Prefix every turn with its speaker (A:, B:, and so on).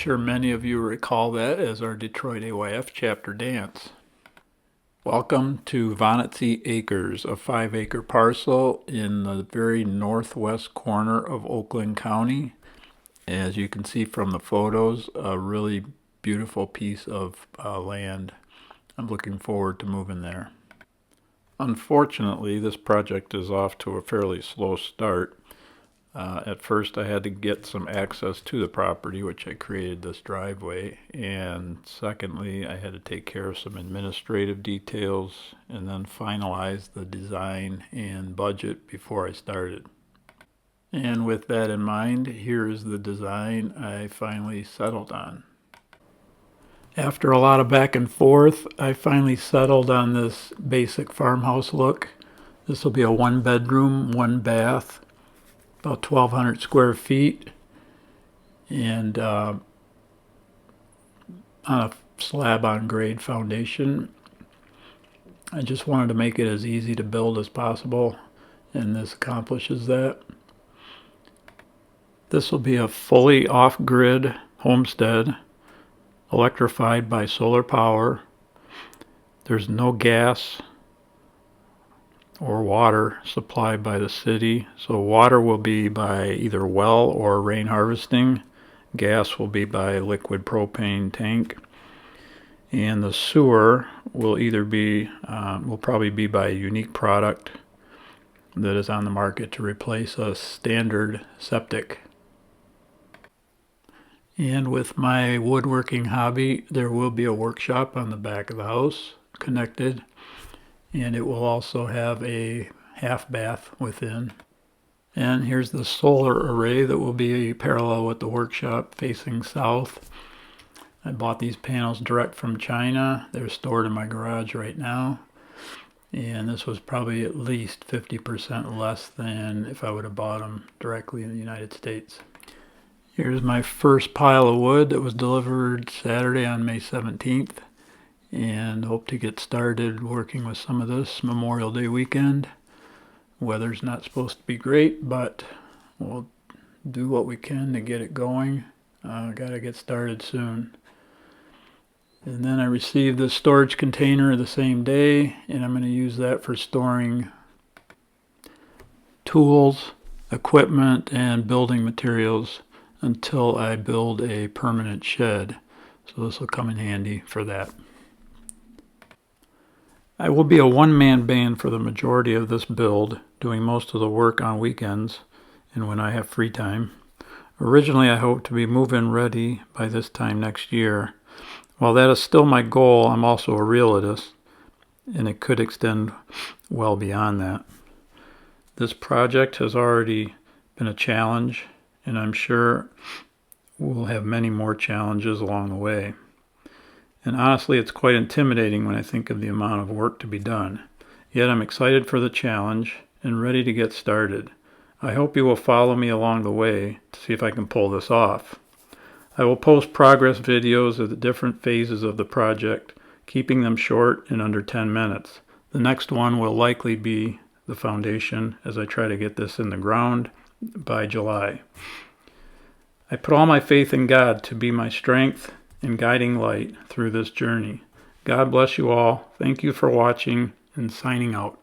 A: sure many of you recall that as our Detroit AYF chapter dance. Welcome to Vanetsi Acres, a 5-acre parcel in the very northwest corner of Oakland County. As you can see from the photos, a really beautiful piece of land. I'm looking forward to moving there. Unfortunately, this project is off to a fairly slow start. At first I had to get some access to the property, which I created this driveway, and secondly I had to take care of some administrative details and then finalize the design and budget before I started. And with that in mind, here is the design I finally settled on. After a lot of back and forth, I finally settled on this basic farmhouse look. This will be a 1-bedroom, 1-bath, about 1,200 square feet, and on a slab-on-grade foundation. I just wanted to make it as easy to build as possible, and this accomplishes that. This will be a fully off-grid homestead, electrified by solar power. There's no gas or water supplied by the city, so water will be by either well or rain harvesting. Gas will be by liquid propane tank, and the sewer will either be will probably be by a unique product that is on the market to replace a standard septic. And with my woodworking hobby, there will be a workshop on the back of the house connected, and it will also have a half bath within. And here's the solar array that will be parallel with the workshop facing south. I bought these panels direct from China. They're stored in my garage right now, and this was probably at least 50% less than if I would have bought them directly in the United States. Here's my first pile of wood that was delivered Saturday on May 17th. And hope to get started working with some of this Memorial Day weekend. Weather's not supposed to be great, but we'll do what we can to get it going. Gotta get started soon. And then I received the storage container the same day, and I'm going to use that for storing tools, equipment, and building materials until I build a permanent shed. So this will come in handy for that. I will be a one-man band for the majority of this build, doing most of the work on weekends and when I have free time. Originally, I hoped to be move-in ready by this time next year. While that is still my goal, I'm also a realist, and it could extend well beyond that. This project has already been a challenge, and I'm sure we'll have many more challenges along the way. And honestly, it's quite intimidating when I think of the amount of work to be done. Yet I'm excited for the challenge and ready to get started. I hope you will follow me along the way to see if I can pull this off. I will post progress videos of the different phases of the project, keeping them short and under 10 minutes. The next one will likely be the foundation as I try to get this in the ground by July. I put all my faith in God to be my strength and guiding light through this journey. God bless you all. Thank you for watching, and signing out.